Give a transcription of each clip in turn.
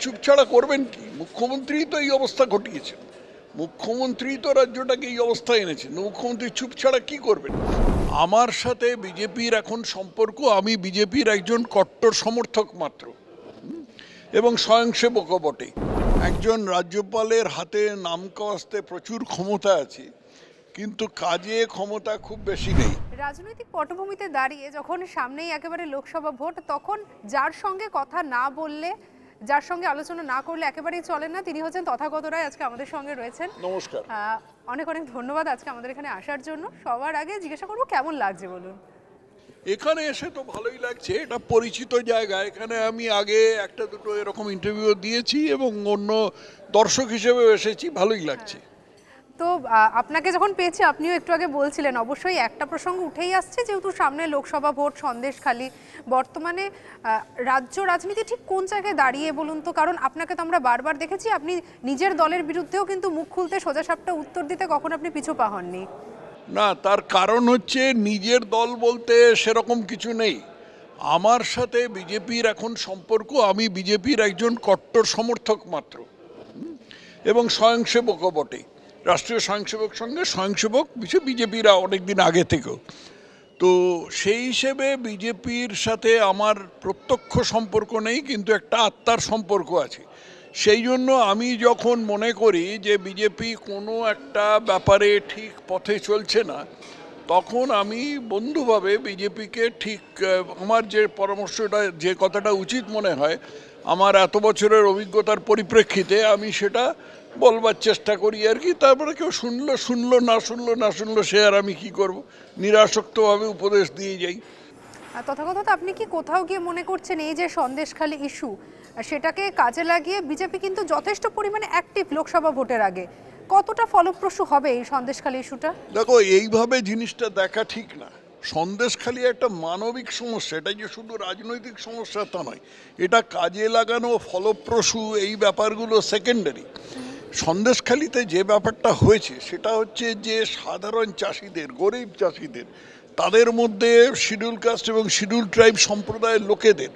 চুপ ছাড়া করবেন কি? মুখ্যমন্ত্রী তো এই অবস্থা ঘটিয়েছেন, মুখ্যমন্ত্রী তো রাজ্যটাকে এই অবস্থায় এনেছেন, মুখ্যমন্ত্রী চুপ ছাড়া কি করবেন? আমার সাথে বিজেপির এখন সম্পর্ক, আমি বিজেপির একজন কট্টর সমর্থক মাত্র এবং স্বয়ংসেবকও বটে। একজন রাজ্যপালের হাতে নাম কাওয়াস্তে প্রচুর ক্ষমতা আছে, কিন্তু কাজে ক্ষমতা খুব বেশি নেই। রাজনৈতিক পটভূমিতে দাঁড়িয়ে যখন সামনেই একেবারে লোকসভা ভোট, তখন যার সঙ্গে কথা না বললে, যার সঙ্গে আলোচনা না করলে একেবারেই চলেন না, তিনি হচ্ছেন তথাগত রায়। আজকে আমাদের সঙ্গে রয়েছেন। নমস্কার। অনেক অনেক ধন্যবাদ আজকে আমাদের এখানে আসার জন্য। সবার আগে জিজ্ঞাসা করবো কেমন লাগছে বলুন। এখানে এসে তো ভালোই লাগছে, এটা পরিচিত জায়গা। এখানে আমি আগে একটা দুটো এরকম ইন্টারভিউ দিয়েছি এবং অন্য দর্শক হিসেবেও এসেছি, ভালোই লাগছে। তো আপনাকে যখন পেয়েছি, আপনিও একটু আগে বলছিলেন, অবশ্যই একটা প্রসঙ্গ উঠেই আসছে, যেহেতু সামনে লোকসভা ভোট, সন্দেশখালি বর্তমানে রাজ্য রাজনীতি ঠিক কোন জায়গায় দাঁড়িয়ে বলুন তো? কারণ আপনাকে তো আমরা বারবার দেখেছি, আপনি নিজের দলের বিরুদ্ধেও কিন্তু মুখ খুলতে, সোজাসাপটা উত্তর দিতে কখন আপনি পিছু পা হননি। না, তার কারণ হচ্ছে নিজের দল বলতে সেরকম কিছু নেই। আমার সাথে বিজেপির এখন সম্পর্ক, আমি বিজেপির একজন কট্টর সমর্থক মাত্র এবং স্বয়ংসেবকও বটে। রাষ্ট্রীয় স্বয়ংসেবক সঙ্গে স্বয়ংসেবক বিজেপিরা অনেকদিন আগে থেকেও। তো সেই হিসেবে বিজেপির সাথে আমার প্রত্যক্ষ সম্পর্ক নেই, কিন্তু একটা আত্মার সম্পর্ক আছে। সেই জন্য আমি যখন মনে করি যে বিজেপি কোনো একটা ব্যাপারে ঠিক পথে চলছে না, তখন আমি বন্ধুভাবে বিজেপিকে ঠিক আমার যে পরামর্শটা, যে কথাটা উচিত মনে হয় আমার এত বছরের অভিজ্ঞতার পরিপ্রেক্ষিতে, আমি সেটা বলবার চেষ্টা করি আর কি। তারপরে কেউ শুনলো না শুনলো সে আর আমি কি করব, নিরাসক্তভাবে উপদেশ দিয়ে যাই। তথাগত, আপনি কি কোথাও গিয়ে মনে করছেন এই যে সন্দেশখালি ইস্যু, সেটাকে কাজে লাগিয়ে বিজেপি কিন্তু যথেষ্ট পরিমাণে অ্যাক্টিভ লোকসভা ভোটের আগে, কতটা ফলপ্রসূ হবে এই সন্দেশখালি ইস্যুটা? দেখো, এইভাবে জিনিসটা দেখা ঠিক না। সন্দেশখালি একটা মানবিক সমস্যা, এটা যে শুধু রাজনৈতিক সমস্যা তা নয়। এটা কাজে লাগানো, ফলপ্রসূ, এই ব্যাপারগুলো সেকেন্ডারি। সন্দেশখালিতে যে ব্যাপারটা হয়েছে সেটা হচ্ছে যে সাধারণ চাষিদের, গরিব চাষিদের, তাদের মধ্যে শিডিউল কাস্ট এবং শিডিউল ট্রাইব সম্প্রদায়ের লোকেদের,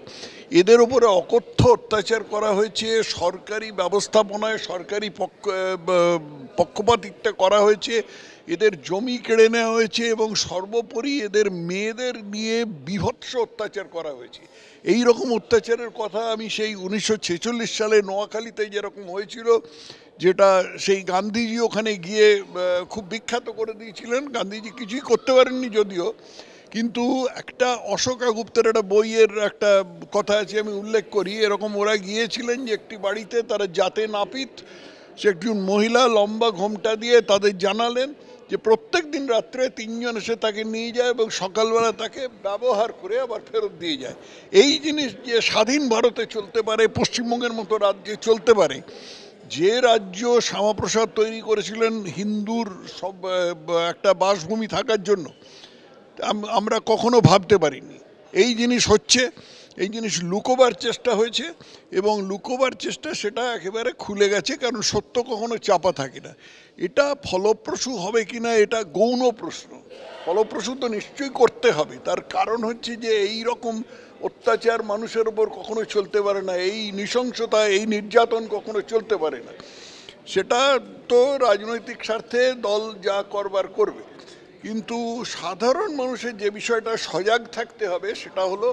এদের উপরে অকথ্য অত্যাচার করা হয়েছে। সরকারি ব্যবস্থাপনায় সরকারি পক্ষপাতিত্ব করা হয়েছে, এদের জমি কেড়ে নেওয়া হয়েছে এবং সর্বোপরি এদের মেয়েদের নিয়ে বীভৎস অত্যাচার করা হয়েছে। এই রকম অত্যাচারের কথা আমি সেই 1946 সালে নোয়াখালীতে যেরকম হয়েছিল, যেটা সেই গান্ধীজি ওখানে গিয়ে খুব বিখ্যাত করে দিয়েছিলেন। গান্ধীজি কিছুই করতে পারেননি যদিও, কিন্তু একটা অশোকা গুপ্তের একটা বইয়ের একটা কথা আছে, আমি উল্লেখ করি। এরকম ওরা গিয়েছিলেন যে একটি বাড়িতে, তারা জাতে নাপিত, সে একজন মহিলা লম্বা ঘোমটা দিয়ে তাদের জানালেন যে প্রত্যেক দিন রাত্রে 3 জন এসে তাকে নিয়ে যায় এবং সকালবেলা তাকে ব্যবহার করে আবার ফেরত দিয়ে যায়। এই জিনিস যে স্বাধীন ভারতে চলতে পারে, পশ্চিমবঙ্গের মতো রাজ্যে চলতে পারে, যে রাজ্য শ্যামাপ্রসাদ তৈরি করেছিলেন হিন্দুর সব একটা বাসভূমি থাকার জন্য, আমরা কখনো ভাবতে পারিনি। এই জিনিস হচ্ছে, এই জিনিস লুকোবার চেষ্টা হয়েছে এবং লুকোবার চেষ্টা সেটা একেবারে খুলে গেছে, কারণ সত্য কখনো চাপা থাকে না। এটা ফলপ্রসূ হবে কিনা এটা গৌণ প্রশ্ন। ফলপ্রসূ তো নিশ্চয়ই করতে হবে, তার কারণ হচ্ছে যে এই রকম অত্যাচার মানুষের ওপর কখনো চলতে পারে না, এই নৃশংসতা, এই নির্যাতন কখনো চলতে পারে না। সেটা তো রাজনৈতিক স্বার্থে দল যা করবার করবে, কিন্তু সাধারণ মানুষের যে বিষয়টা সজাগ থাকতে হবে সেটা হলো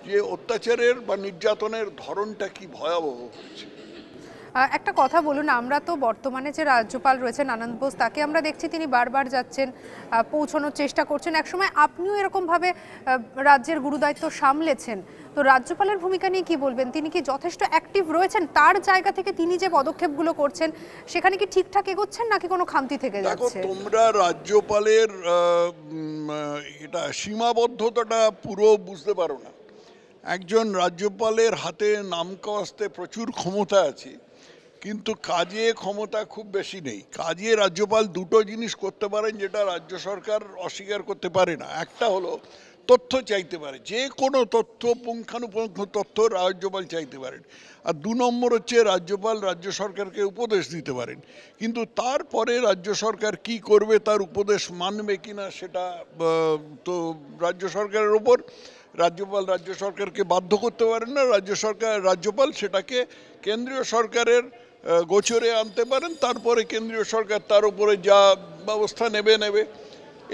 যে অত্যাচারের বা নির্যাতনের ধরনটা কি ভয়াবহ হচ্ছে। একটা কথা বলুন, আমরা তো বর্তমানে যে রাজ্যপাল রয়েছেন আনন্দ বোস, তাকে আমরা দেখছি তিনি বারবার যাচ্ছেন, পৌঁছানোর চেষ্টা করছেন। একসময় আপনিও এরকমভাবে রাজ্যের গুরুদায়িত্ব সামলেছেন। তো রাজ্যপালের ভূমিকা নিয়ে কি বলবেন? তিনি কি যথেষ্ট অ্যাক্টিভ রয়েছেন? তার জায়গা থেকে তিনি যে পদক্ষেপগুলো করছেন সেখানে কি ঠিকঠাক এগোচ্ছেন নাকি কোনো খামতি থেকে যাচ্ছে? দেখো, তোমরা রাজ্যপালের এটা সীমাবদ্ধতাটা পুরো বুঝতে পারো না। একজন রাজ্যপালের হাতে নাম কাওয়াস্তে প্রচুর ক্ষমতা আছে, কিন্তু কাজে ক্ষমতা খুব বেশি নেই। কাজে রাজ্যপাল দুটো জিনিস করতে পারেন যেটা রাজ্য সরকার অস্বীকার করতে পারে না। একটা হলো তথ্য চাইতে পারে, যে কোনো তথ্য, পুঙ্খানুপুঙ্খ তথ্য রাজ্যপাল চাইতে পারেন। আর 2 নম্বর হচ্ছে রাজ্যপাল রাজ্য সরকারকে উপদেশ দিতে পারেন, কিন্তু তারপরে রাজ্য সরকার কি করবে, তার উপদেশ মানবে কিনা সেটা তো রাজ্য সরকারের ওপর। রাজ্যপাল রাজ্য সরকারকে বাধ্য করতে পারেন না, রাজ্যপাল সেটাকে কেন্দ্রীয় সরকারের গোচরে আনতে পারেন, তারপরে কেন্দ্রীয় সরকার তার উপরে যা ব্যবস্থা নেবে।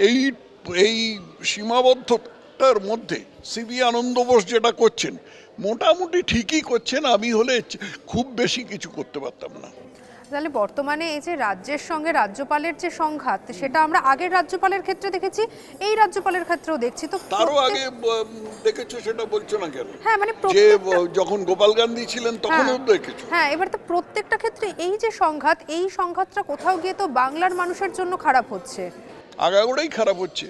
এই এই সীমাবদ্ধতার মধ্যে সিবি আনন্দ বোস যেটা করছেন মোটামুটি ঠিকই করছেন, আমি হলে খুব বেশি কিছু করতে পারতাম না। তাহলে বর্তমানে এই যে রাজ্যের সঙ্গে রাজ্যপালের যে সংঘাত, সেটা আমরা আগের রাজ্যপালের ক্ষেত্রে দেখেছি, এই রাজ্যপালের ক্ষেত্রেও দেখছি। তো তারও আগে দেখেছো, সেটা বলছো না কেন? হ্যাঁ, মানে যে যখন গোপাল গান্ধী ছিলেন তখনও দেখেছো। হ্যাঁ, এবার তো প্রত্যেকটা ক্ষেত্রে এই যে সংঘাত, এই সংঘাতটা কোথাও গিয়ে তো বাংলার মানুষের জন্য খারাপ হচ্ছে, আগাগোড়াই খারাপ হচ্ছে।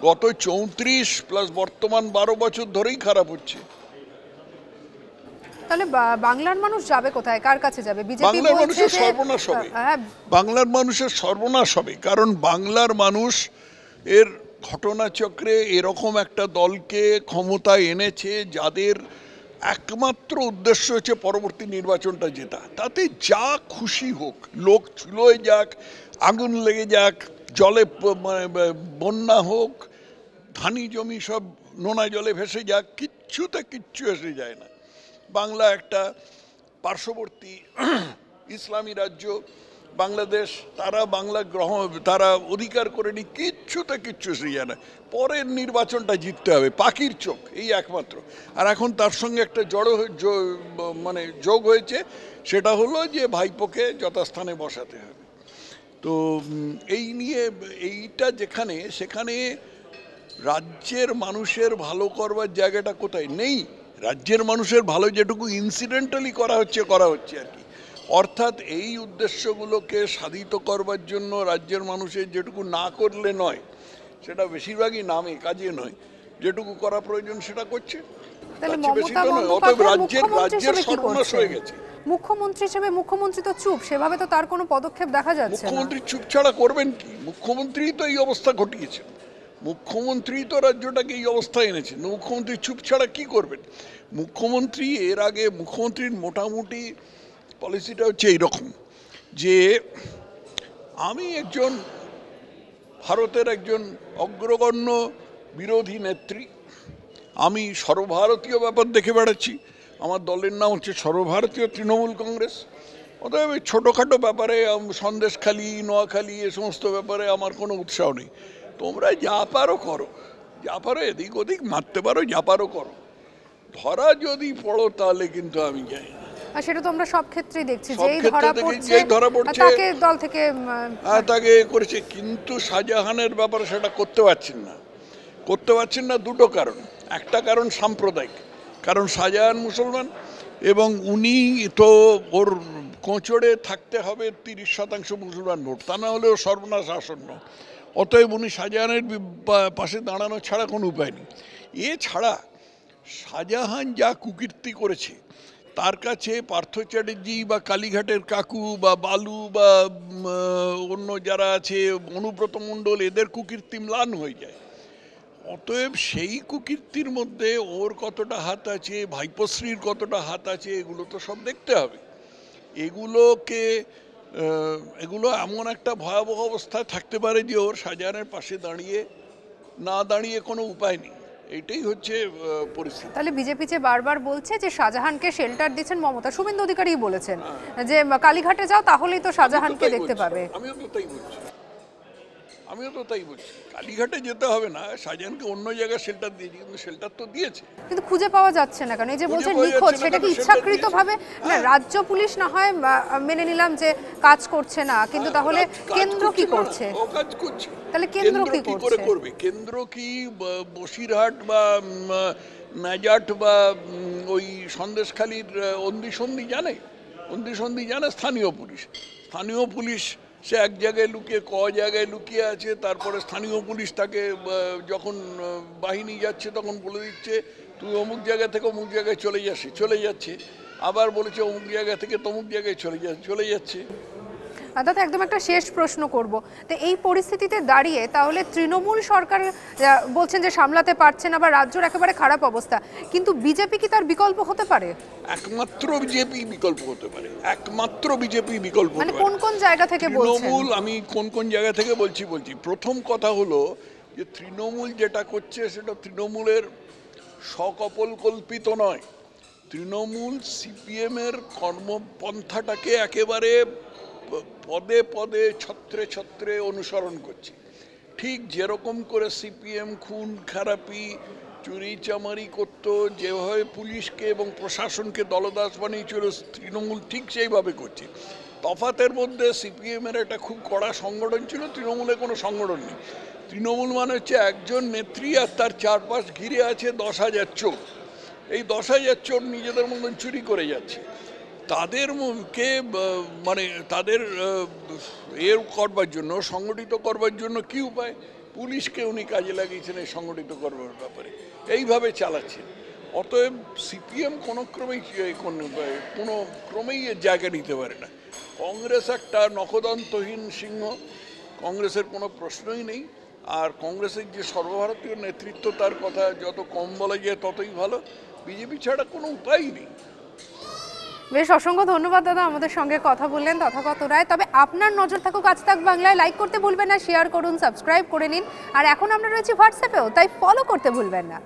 গত 34 প্লাস বর্তমান 12 বছর ধরেই খারাপ হচ্ছে। তাহলে বাংলার মানুষ যাবে কোথায়, কার কাছে যাবে? বিজেপি বাংলার বলছে মানুষের যে সর্বনাশ হবে। হ্যাঁ, বাংলার মানুষের সর্বনাশ হবে, কারণ বাংলার মানুষ এর ঘটনাচক্রে এরকম একটা দলকে ক্ষমতায় এনেছে যাদের একমাত্র উদ্দেশ্য হচ্ছে পরবর্তী নির্বাচনটা জেতা। তাতে যা খুশি হোক, লোক চুলোয় যাক, আগুন লেগে যাক, জলে বন্যা হোক, ধানি জমি সব নোনা জলে ভেসে যাক, কিচ্ছু এসে যায় না। বাংলা একটা পার্শ্ববর্তী ইসলামী রাজ্য বাংলাদেশ, তারা বাংলা তারা অধিকার করে নি, কিচ্ছু এসে যায় না। পরের নির্বাচনটা জিততে হবে, পাখির চোখ এই একমাত্র। আর এখন তার সঙ্গে একটা মানে যোগ হয়েছে, সেটা হলো যে ভাইপোকে যথাস্থানে বসাতে হবে। তো এই নিয়ে এইটা সেখানে রাজ্যের মানুষের ভালো করবার জায়গাটা কোথায় নেই। রাজ্যের মানুষের ভালো যেটুকু ইনসিডেন্টালি করা হচ্ছে আর কি, অর্থাৎ এই উদ্দেশ্যগুলোকে সাধিত করবার জন্য রাজ্যের মানুষের যেটুকু না করলে নয়, সেটা বেশিরভাগই নামে কাজে নয়, যেটুকু করা প্রয়োজন সেটা করছে। রাজ্যের সর্বনাশ হয়ে গেছে। মুখ্যমন্ত্রী হিসেবে মুখ্যমন্ত্রী তো চুপ, সেভাবে তো তার কোনো পদক্ষেপ দেখা যাচ্ছে না। মুখ্যমন্ত্রী চুপ ছাড়া করবেন কি? মুখ্যমন্ত্রী তো এই অবস্থা ঘটিয়েছেন, মুখ্যমন্ত্রী তো রাজ্যটাকে এই অবস্থায় এনেছেন। মুখ্যমন্ত্রী চুপ ছাড়া কি করবেন? মুখ্যমন্ত্রী এর আগে মুখ্যমন্ত্রীর মোটামুটি পলিসিটা হচ্ছে এইরকম যে আমি ভারতের একজন অগ্রগণ্য বিরোধী নেত্রী, আমি সর্বভারতীয় ব্যাপার দেখে বেড়াচ্ছি, আমার দলের নাম হচ্ছে সর্বভারতীয় তৃণমূল কংগ্রেস। অতএব এই ছোটোখাটো ব্যাপারে সন্দেশখালি, নোয়াখালী এ সমস্ত ব্যাপারে আমার কোনো উৎসাহ নেই। তোমরা যা পারো করো, যা পারো এদিক ওদিক মারতে পারো, যা পারো করো, ধরা যদি পড়ো তাহলে কিন্তু আমি যাই না। আর সেটা তো আমরা সব ক্ষেত্রেই দেখছি, যেই ধরা পড়ছে তাকে দল থেকে তাকে করেছে। কিন্তু শাহজাহানের ব্যাপারে সেটা করতে পারছেন না দুটো কারণ। একটা কারণ সাম্প্রদায়িক, কারণ শাহজাহান মুসলমান এবং উনি তো ওর কোঁচড়ে থাকতে হবে 30% মুসলমান ভোট, তা না হলেও সর্বনাশ আসন্ন। অতএব উনি শাহজাহানের পাশে দাঁড়ানো ছাড়া কোনো উপায় নেই। এছাড়া শাহজাহান যা কুকীর্তি করেছে, তার কাছে পার্থ চ্যাটার্জি বা কালীঘাটের কাকু বা বালু বা অন্য যারা আছে, অনুব্রত মণ্ডল, এদের কুকীর্তি ম্লান হয়ে যায়। অতএব সেই কুকীর্তির মধ্যে ওর কতটা হাত আছে, ভাইপোশ্রীর কতটা হাত আছে, এগুলো তো সব দেখতে হবে। এগুলো এমন একটা ভয়াবহ অবস্থায় থাকতে পারে যে ওর শাহজাহানের পাশে না দাঁড়িয়ে কোনো উপায় নেই। এইটাই হচ্ছে পরিস্থিতি। তাহলে বিজেপি যে বারবার বলছে যে শাহজাহানকে শেল্টার দিচ্ছেন মমতা, শুভেন্দু অধিকারী বলেছেন যে কালীঘাটে যাও তাহলেই তো শাহজাহানকে দেখতে পাবে। আমিও তো তাই বলছি, কালীঘাটে যেতে হবে না, শাহজাহানকে অন্য জায়গায় শেল্টার দিয়েছে, কিন্তু শেল্টার তো দিয়েছে, কিন্তু খুঁজে পাওয়া যাচ্ছে না কেন? এই যে বলছেন নিখোঁজ, সেটা কি ইচ্ছাকৃত ভাবে? না, রাজ্য পুলিশ না হয় মেনে নিলাম যে কাজ করছে না, কিন্তু তাহলে কেন্দ্র কি করছে? কাজ করছে, তাহলে কেন্দ্র কি করবে? কেন্দ্র কি বসিরহাট বা নাজাট বা ওই সন্দেশখালীর অন্দিসন্ধি জানে? স্থানীয় পুলিশ সে এক জায়গায় লুকিয়ে জায়গায় লুকিয়ে আছে। তারপরে স্থানীয় পুলিশ তাকে যখন বাহিনী যাচ্ছে তখন বলে দিচ্ছে তুই অমুক জায়গা থেকে অমুক জায়গায় চলে যাচ্ছে, আবার বলেছে অমুক জায়গা থেকে তমুক জায়গায় চলে যাচ্ছে। দাদা, একদম একটা শেষ প্রশ্ন করব, তো এই পরিস্থিতিতে দাঁড়িয়ে তাহলে তৃণমূল সরকার বলছেন যে সামলাতে পারছে না বা রাজ্যের একেবারে খারাপ অবস্থা, কিন্তু বিজেপি কি তার বিকল্প হতে পারে? একমাত্র বিজেপি বিকল্প হতে পারে। মানে কোন জায়গা থেকে বলছেন? তৃণমূল, আমি কোন জায়গা থেকে বলছি। প্রথম কথা হলো যে তৃণমূল যেটা করছে সেটা তৃণমূলের সকপলকল্পিত নয়। তৃণমূল সিপিএমের কর্মপন্থাটাকে একেবারে পদে পদে ছত্রে ছত্রে অনুসরণ করছে। ঠিক যেরকম করে সিপিএম খুন খারাপি চুরি চামারি করত, যেভাবে পুলিশকে এবং প্রশাসনকে দলদাস বানিয়েছিল, তৃণমূল ঠিক সেইভাবে করছে। তফাতের মধ্যে সিপিএমের একটা খুব কড়া সংগঠন ছিল, তৃণমূলে কোনো সংগঠন নেই। তৃণমূল মানে হচ্ছে একজন নেত্রী আর তার চারপাশ ঘিরে আছে 10,000 চোর। এই 10,000 চোর নিজেদের মতন চুরি করে যাচ্ছে। তাদের কে মানে তাদের করবার জন্য, সংগঠিত করবার জন্য কি উপায়? পুলিশকে উনি কাজে লাগিয়েছেন এই সংগঠিত করবার ব্যাপারে, এইভাবে চালাচ্ছেন। অতএব সিপিএম কোনো ক্রমেই এর জায়গা নিতে পারে না। কংগ্রেস একটা নখদন্তহীন সিংহ, কংগ্রেসের কোনো প্রশ্নই নেই। আর কংগ্রেসের যে সর্বভারতীয় নেতৃত্ব, তার কথা যত কম বলা যায় ততই ভালো। বিজেপি ছাড়া কোনো উপায়ই নেই। বেশ, অসংখ্য ধন্যবাদ দাদা, আমাদের সঙ্গে কথা বললেন তথাগত রায়। তবে আপনার নজর থাকুক আজ তাক বাংলায়, লাইক করতে ভুলবেন না, শেয়ার করুন, সাবস্ক্রাইব করে নিন। আর এখন আমরা রয়েছি হোয়াটসঅ্যাপেও, তাই ফলো করতে ভুলবেন না।